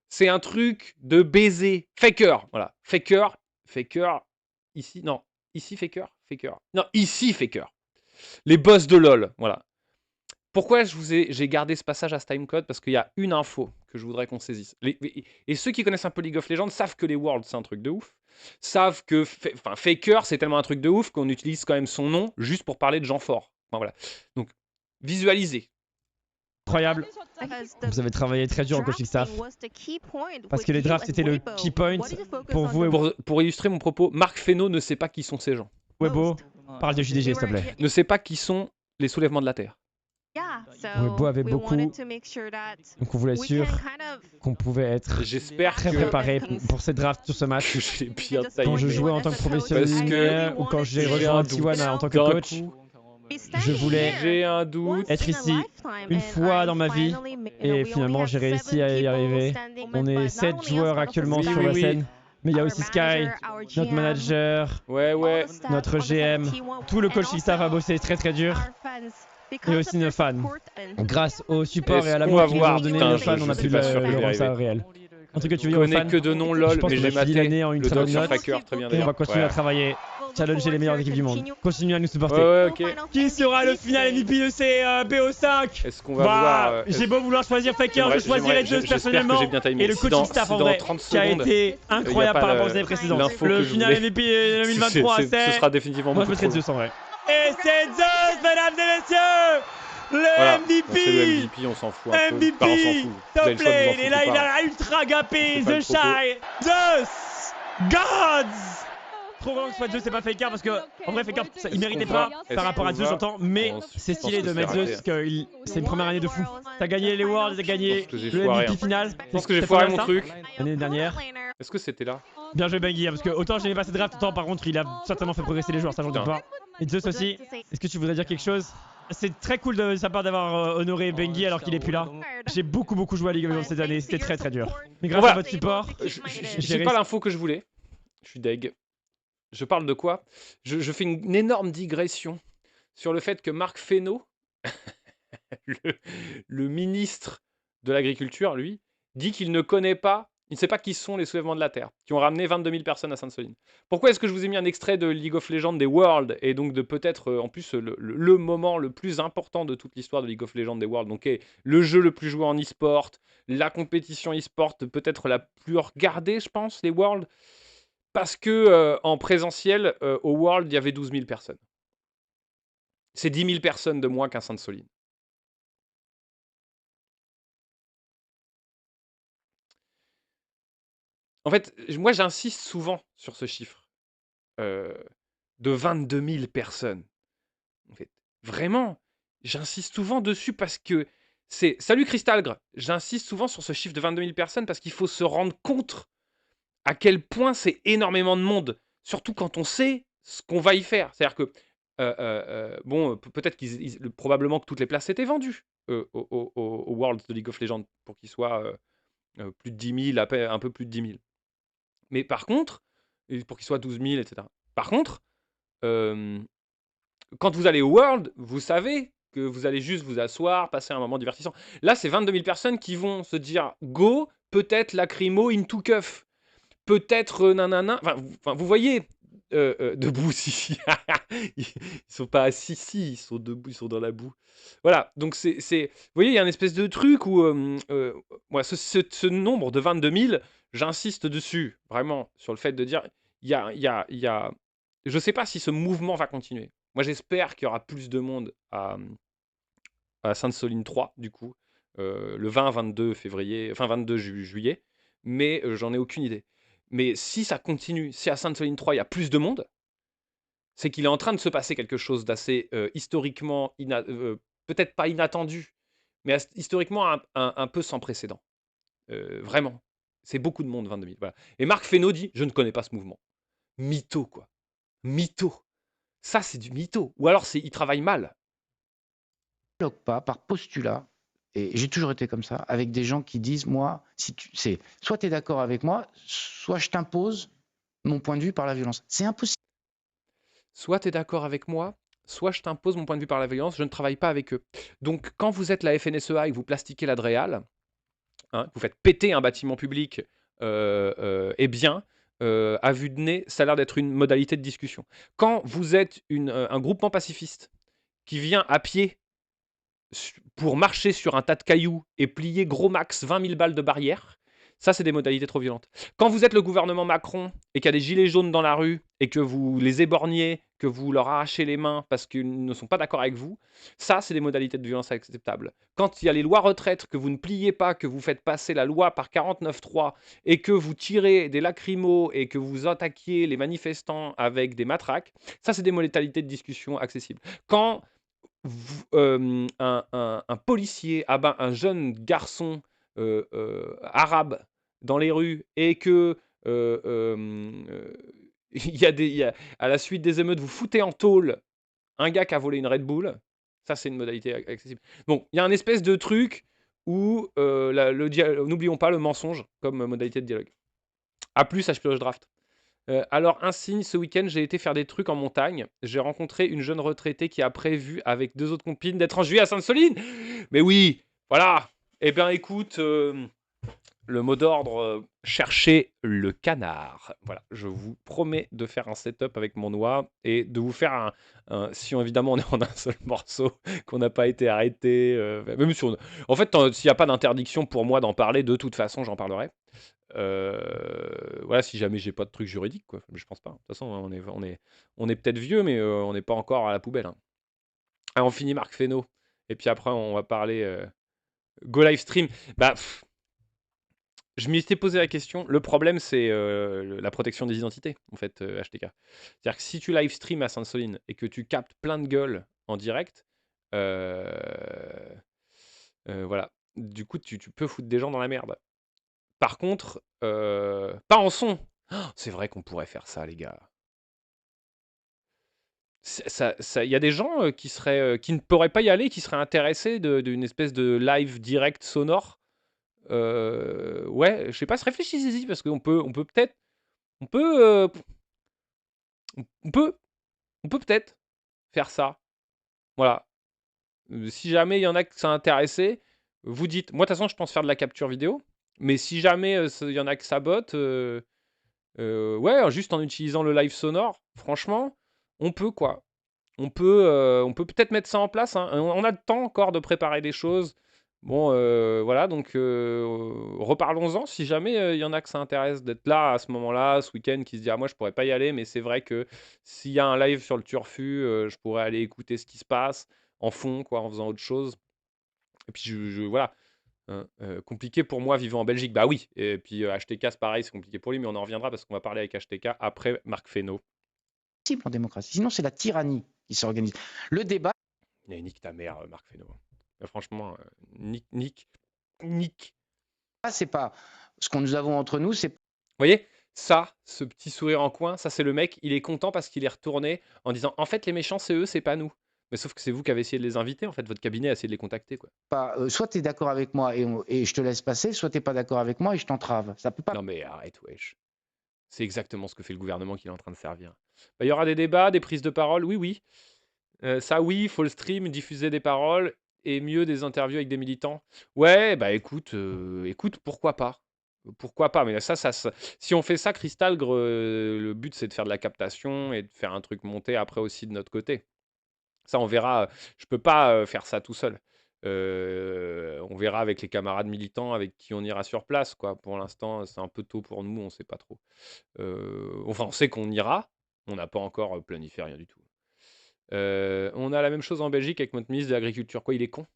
C'est un truc de baiser. Faker, voilà. Faker. Ici, non. Ici, Faker. Non, ici, Faker. Les boss de LoL, voilà. Pourquoi j'ai gardé ce passage à ce timecode? Parce qu'il y a une info que je voudrais qu'on saisisse. Et ceux qui connaissent un peu League of Legends savent que les Worlds, c'est un truc de ouf. Savent que Faker, c'est tellement un truc de ouf qu'on utilise quand même son nom juste pour parler de gens forts. Enfin, voilà. Donc, visualisez. Incroyable. Vous avez travaillé très dur en coaching staff. Parce que les drafts, c'était le key point pour vous. Pour illustrer mon propos, Marc Fesneau ne sait pas qui sont ces gens. Webo, parle de JDG, s'il te plaît. Ne sait pas qui sont les soulèvements de la Terre. Webo avait beaucoup, donc on voulait être sûr qu'on pouvait être très préparé pour ces drafts sur ce match. Quand je jouais en tant que professionnel ou quand j'ai rejoint T1 en tant que coach, je voulais être ici une fois dans ma vie et finalement j'ai réussi à y arriver. On est 7 joueurs actuellement sur la scène. Mais il y a aussi Sky, notre manager, notre GM, tout le coaching staff a bossé très très dur. Et aussi nos fans. Grâce au support et à l'amour qu'ils nous ont donné, nos fans, on a pu le rendre ça réel. Un truc que tu veux dire aux fans? Je connais que de nom LOL, mais j'ai maté l'année en une très bonne note. Très bien, et on va continuer à travailler, challenger les meilleures équipes du monde. Continuez à nous supporter. Okay. Qui sera le final MVP de ces BO5? Est-ce qu'on va voir j'ai beau vouloir choisir Faker, je choisirais Zeus personnellement. Et le coaching staff en vrai, qui a été incroyable par rapport aux années précédentes. Le final MVP 2023, c'est... Ce sera définitivement moi je mettrais Zeus en vrai. Et c'est Zeus, mesdames et messieurs! Le MVP! C'est le MVP, on s'en fout un peu. MVP! Enfin, on s'en fout. Top lane! Et là, il a ultra gapé The Shy! Zeus! Gods! Trop vraiment que ce soit Zeus, c'est pas Faker parce que, en vrai, Faker, il méritait pas par rapport à Zeus, j'entends, mais c'est stylé de mettre Zeus, que c'est une première année de fou. T'as gagné les Worlds, t'as gagné le MVP final. Je pense que j'ai foiré mon truc. L'année dernière. Est-ce que c'était là? Bien joué, Bengi, parce que autant j'aimais pas cette draft, autant par contre, il a certainement fait progresser les joueurs, ça j'en doute pas. Et Zeus aussi, est-ce que tu voudrais dire quelque chose? C'est très cool de sa part d'avoir honoré Bengi alors qu'il est plus là. J'ai beaucoup joué à League of Legends cette année, c'était très dur. Mais grâce à votre support, j'ai pas l'info que je voulais. Je suis deg. Je parle de quoi? Je fais une énorme digression sur le fait que Marc Fesneau, le ministre de l'Agriculture, lui, dit qu'il ne connaît pas, il ne sait pas qui sont les soulèvements de la Terre, qui ont ramené 22 000 personnes à Sainte-Soline. Pourquoi est-ce que je vous ai mis un extrait de League of Legends des Worlds, et donc de peut-être, en plus, le moment le plus important de toute l'histoire de League of Legends des Worlds, donc le jeu le plus joué en e-sport, la compétition e-sport peut-être la plus regardée, je pense, les Worlds, parce que en présentiel, au World, il y avait 12 000 personnes. C'est 10 000 personnes de moins qu'à Sainte-Soline. En fait, moi, j'insiste souvent sur ce chiffre de 22 000 personnes. En fait, vraiment, j'insiste souvent dessus parce que c'est... Salut Cristalgre, j'insiste souvent sur ce chiffre de 22 000 personnes parce qu'il faut se rendre compte à quel point c'est énormément de monde, surtout quand on sait ce qu'on va y faire. C'est-à-dire que, bon, peut-être probablement que toutes les places étaient vendues au World de League of Legends pour qu'il soit plus de 10 000, un peu plus de 10 000. Mais par contre, pour qu'il soit 12 000, etc. Par contre, quand vous allez au World, vous savez que vous allez juste vous asseoir, passer un moment divertissant. Là, c'est 22 000 personnes qui vont se dire go, peut-être lacrymo into keuf, peut-être nanana. Enfin, vous voyez, debout, si. Ils sont pas assis, si, ils sont debout, ils sont dans la boue. Voilà, donc c'est, vous voyez, il y a une espèce de truc où, moi, ce nombre de 22 000, j'insiste dessus, vraiment, sur le fait de dire, il y a, je sais pas si ce mouvement va continuer. Moi, j'espère qu'il y aura plus de monde à Sainte-Soline 3, du coup, le 20-22 février, enfin 22 juillet, mais j'en ai aucune idée. Mais si ça continue, si à Sainte-Soline 3, il y a plus de monde, c'est qu'il est en train de se passer quelque chose d'assez historiquement, peut-être pas inattendu, mais historiquement un peu sans précédent. Vraiment. C'est beaucoup de monde, 22 000. Voilà. Et Marc Fesneau dit, je ne connais pas ce mouvement. Mytho, quoi. Mytho. Ça, c'est du mytho. Ou alors, il travaille mal. Pas par postulat, et j'ai toujours été comme ça, avec des gens qui disent, moi, soit tu es d'accord avec moi, soit je t'impose mon point de vue par la violence. C'est impossible. Soit tu es d'accord avec moi, soit je t'impose mon point de vue par la violence, je ne travaille pas avec eux. Donc, quand vous êtes la FNSEA et que vous plastiquez l'Adréal, vous faites péter un bâtiment public, eh bien, à vue de nez, ça a l'air d'être une modalité de discussion. Quand vous êtes un groupement pacifiste qui vient à pied pour marcher sur un tas de cailloux et plier gros max 20 000 balles de barrière, ça, c'est des modalités trop violentes. Quand vous êtes le gouvernement Macron et qu'il y a des gilets jaunes dans la rue et que vous les éborgnez, que vous leur arrachez les mains parce qu'ils ne sont pas d'accord avec vous, ça, c'est des modalités de violence acceptables. Quand il y a les lois retraites, que vous ne pliez pas, que vous faites passer la loi par 49.3 et que vous tirez des lacrymos et que vous attaquiez les manifestants avec des matraques, ça, c'est des modalités de discussion accessibles. Quand un policier abat un jeune garçon arabe dans les rues et que à la suite des émeutes, vous foutez en tôle un gars qui a volé une Red Bull, ça c'est une modalité accessible. Donc il y a un espèce de truc où n'oublions pas le mensonge comme modalité de dialogue. A plus, HPOche Draft. Alors, un signe, ce week-end, j'ai été faire des trucs en montagne. J'ai rencontré une jeune retraitée qui a prévu, avec 2 autres copines, d'être en juillet à Sainte-Soline. Mais oui, voilà. Eh bien, écoute, le mot d'ordre, cherchez le canard. Voilà, je vous promets de faire un setup avec mon noix et de vous faire si évidemment on est en un seul morceau, qu'on n'a pas été arrêté. Même si en fait, s'il n'y a pas d'interdiction pour moi d'en parler, de toute façon, j'en parlerai. Voilà, si jamais j'ai pas de truc juridique, quoi. Je pense pas. De toute façon, on est peut-être vieux, mais on n'est pas encore à la poubelle. Hein. Ah, on finit Marc Fesneau. Et puis après, on va parler Go live stream. Bah, je m'y étais posé la question. Le problème, c'est la protection des identités, en fait, HTK. C'est-à-dire que si tu live stream à Sainte-Soline et que tu captes plein de gueules en direct, voilà. Du coup, tu peux foutre des gens dans la merde. Par contre, pas en son. Oh, c'est vrai qu'on pourrait faire ça, les gars. Il y a des gens qui ne pourraient pas y aller, qui seraient intéressés d'une espèce de live direct sonore. Ouais, je sais pas, réfléchissez-y parce qu'on peut peut-être, on peut peut-être faire ça. Voilà. Si jamais il y en a qui sont intéressés, vous dites. Moi, de toute façon, je pense faire de la capture vidéo. Mais si jamais il y en a qui sabotent, ouais, juste en utilisant le live sonore, franchement, on peut quoi. On peut peut-être mettre ça en place. Hein. On a le temps encore de préparer des choses. Bon, voilà, donc reparlons-en. Si jamais il y en a que ça intéresse d'être là à ce moment-là, ce week-end, qui se dit ah moi je pourrais pas y aller, mais c'est vrai que s'il y a un live sur le Turfu, je pourrais aller écouter ce qui se passe en fond, quoi, en faisant autre chose. Et puis voilà. Hein, compliqué pour moi vivant en Belgique. Bah oui. Et puis HTK, c'est pareil, c'est compliqué pour lui, mais on en reviendra parce qu'on va parler avec HTK après Marc Fesneau. En démocratie. Sinon, c'est la tyrannie qui s'organise. Le débat. Nique ta mère, Marc Fesneau. Franchement, nique. C'est pas ce que nous avons entre nous, c'est. Vous voyez, ça, ce petit sourire en coin, ça c'est le mec, il est content parce qu'il est retourné en disant en fait les méchants c'est eux, c'est pas nous. Mais sauf que c'est vous qui avez essayé de les inviter, en fait, votre cabinet a essayé de les contacter, quoi. Soit tu es d'accord avec moi et je te laisse passer, soit tu n'es pas d'accord avec moi et je t'entrave. Ça peut pas. Non mais arrête, wesh. C'est exactement ce que fait le gouvernement qu'il est en train de servir. Bah, il y aura des débats, des prises de parole, oui. Ça oui, il faut le stream, diffuser des paroles et mieux des interviews avec des militants. Ouais, bah écoute, pourquoi pas? Pourquoi pas? Mais ça, si on fait ça, Cristalgre, le but c'est de faire de la captation et de faire un truc monter après aussi de notre côté. Ça, on verra. Je peux pas faire ça tout seul. On verra avec les camarades militants avec qui on ira sur place, quoi. Pour l'instant, c'est un peu tôt pour nous, on sait pas trop. Enfin, on sait qu'on ira, on n'a pas encore planifié rien du tout. On a la même chose en Belgique avec notre ministre de l'Agriculture. Quoi, il est con?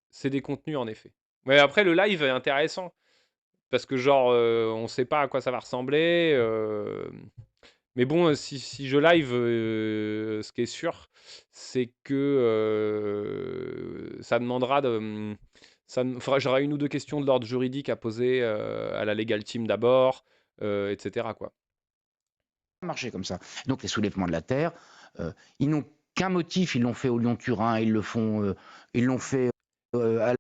C'est des contenus, en effet. Mais après, le live est intéressant. Parce que, genre, on sait pas à quoi ça va ressembler. Mais bon, si je live, ce qui est sûr, c'est que ça demandera de. J'aurai une ou deux questions de l'ordre juridique à poser à la Legal Team d'abord, etc. quoi. Marcher comme ça. Donc les soulèvements de la terre, ils n'ont qu'un motif, ils l'ont fait au Lyon-Turin, ils l'ont fait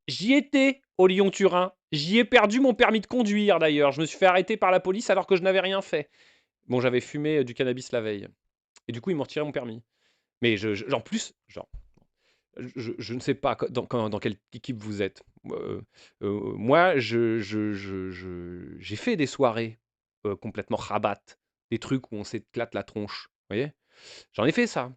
J'y étais au Lyon-Turin. J'y ai perdu mon permis de conduire d'ailleurs. Je me suis fait arrêter par la police alors que je n'avais rien fait. Bon, j'avais fumé du cannabis la veille. Et du coup, ils m'ont retiré mon permis. Mais en plus, genre, je ne sais pas dans quelle équipe vous êtes. Moi, j'ai fait des soirées complètement rabat, des trucs où on s'éclate la tronche. Vous voyez? J'en ai fait ça.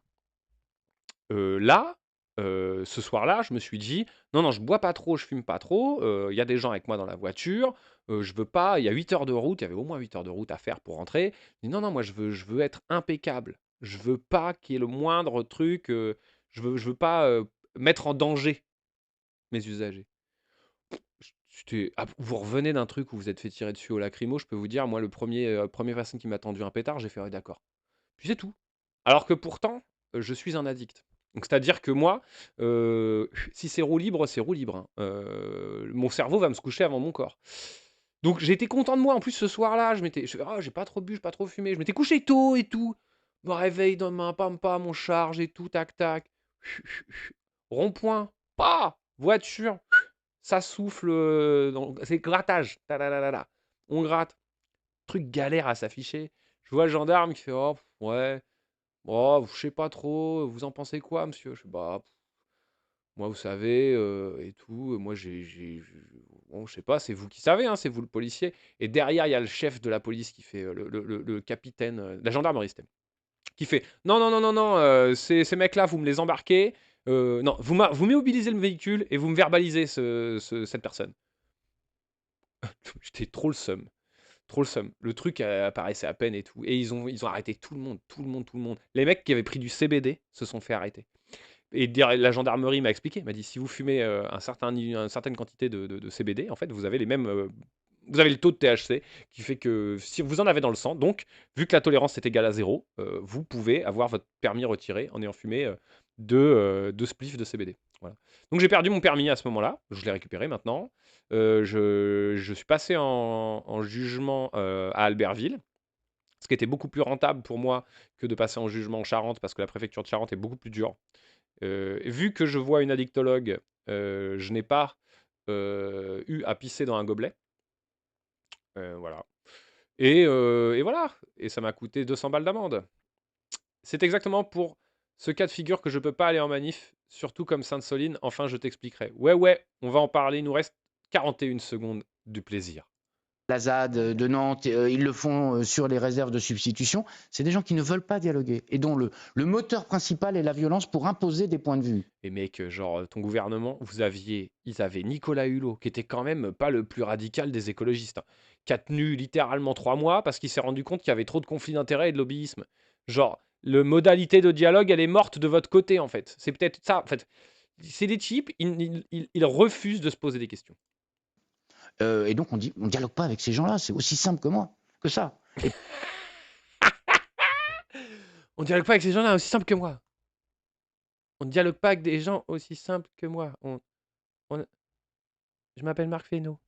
Là, ce soir-là, je me suis dit non, je bois pas trop, je fume pas trop. Il y a des gens avec moi dans la voiture. Je veux pas. Il y a 8 heures de route. Il y avait au moins 8 heures de route à faire pour rentrer. Je dis non, moi je veux être impeccable. Je veux pas qu'il y ait le moindre truc. Je veux pas mettre en danger mes usagers. Vous revenez d'un truc où vous êtes fait tirer dessus au lacrymo, je peux vous dire, moi, le premier personne qui m'a tendu un pétard, j'ai fait ouais, d'accord. Puis c'est tout. Alors que pourtant, je suis un addict. Donc c'est-à-dire que moi, si c'est roue libre, c'est roue libre. Hein. Mon cerveau va me se coucher avant mon corps. Donc j'ai été content de moi. En plus, ce soir-là, j'ai pas trop bu, j'ai pas trop fumé. Je m'étais couché tôt et tout. Me réveille demain, pam, mon charge et tout, tac, tac. Rond-point, pas voiture, ça souffle, c'est grattage. On gratte. Truc galère à s'afficher. Je vois le gendarme qui fait oh, ouais. Oh, je sais pas trop, vous en pensez quoi, monsieur? Je sais bah, moi, vous savez, et tout. Moi, bon, je sais pas, c'est vous qui savez, hein, c'est vous le policier. Et derrière, il y a le chef de la police qui fait le capitaine, la gendarmerie, c'était. Qui fait non, ces mecs-là, vous me les embarquez. Non, vous m'immobilisez le véhicule et vous me verbalisez cette personne. J'étais trop le seum. Trop le seum. Le truc apparaissait à peine et tout. Et ils ont arrêté tout le monde. Les mecs qui avaient pris du CBD se sont fait arrêter. Et la gendarmerie m'a expliqué, m'a dit si vous fumez une certaine quantité de CBD, en fait, vous avez les mêmes. Vous avez le taux de THC qui fait que si vous en avez dans le sang, donc vu que la tolérance est égale à 0, vous pouvez avoir votre permis retiré en ayant fumé deux spliffs de CBD. Voilà. Donc j'ai perdu mon permis à ce moment-là, je l'ai récupéré maintenant. Je suis passé en jugement à Albertville, ce qui était beaucoup plus rentable pour moi que de passer en jugement en Charente, parce que la préfecture de Charente est beaucoup plus dure. Vu que je vois une addictologue, je n'ai pas eu à pisser dans un gobelet. Voilà. Et voilà. Et ça m'a coûté 200 balles d'amende. C'est exactement pour ce cas de figure que je peux pas aller en manif, surtout comme Sainte-Soline. Enfin, je t'expliquerai. Ouais, on va en parler. Il nous reste 41 secondes du plaisir. La ZAD de Nantes, ils le font sur les réserves de substitution. C'est des gens qui ne veulent pas dialoguer et dont le moteur principal est la violence pour imposer des points de vue. Et mec, genre, ton gouvernement, ils avaient Nicolas Hulot, qui était quand même pas le plus radical des écologistes, hein, qui a tenu littéralement 3 mois parce qu'il s'est rendu compte qu'il y avait trop de conflits d'intérêts et de lobbyisme. Genre, la modalité de dialogue, elle est morte de votre côté, en fait. C'est peut-être ça, en fait. c'est des types, ils refusent de se poser des questions. Et donc on dit, on dialogue pas avec ces gens-là, c'est aussi simple que ça. Et... On dialogue pas avec ces gens-là, aussi simple que moi. On ne dialogue pas avec des gens aussi simples que moi. Je m'appelle Marc Fesneau.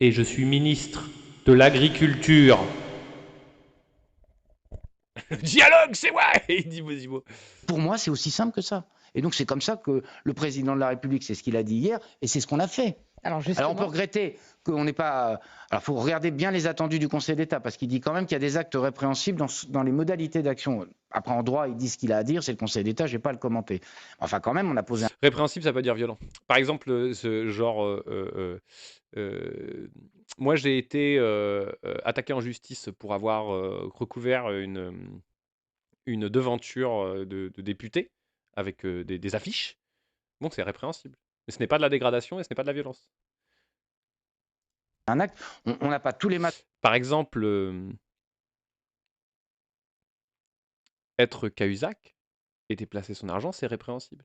Et je suis ministre de l'Agriculture. Dialogue, c'est moi. Il dit Bozimo. Pour moi, c'est aussi simple que ça. Et donc, c'est comme ça que le président de la République, c'est ce qu'il a dit hier, et c'est ce qu'on a fait. Alors, on peut regretter qu'on n'ait pas... Alors, il faut regarder bien les attendus du Conseil d'État, parce qu'il dit quand même qu'il y a des actes répréhensibles dans les modalités d'action. Après, en droit, il dit ce qu'il a à dire, c'est le Conseil d'État, je ne vais pas le commenter. Enfin, quand même, on a posé un... Répréhensible, ça veut dire violent. Par exemple, ce genre... moi, j'ai été attaqué en justice pour avoir recouvert une devanture de député avec des affiches. Bon, c'est répréhensible. Mais ce n'est pas de la dégradation et ce n'est pas de la violence. Un acte, on n'a pas tous les matins. Par exemple, être Cahuzac et déplacer son argent, c'est répréhensible.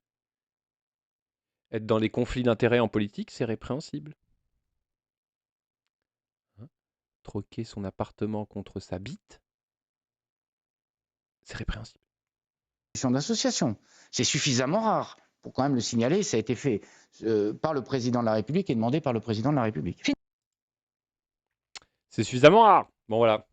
Être dans les conflits d'intérêts en politique, c'est répréhensible. Hein? Troquer son appartement contre sa bite, c'est répréhensible. D'association, c'est suffisamment rare pour quand même le signaler. Ça a été fait par le président de la République et demandé par le président de la République. C'est suffisamment rare. Bon, voilà.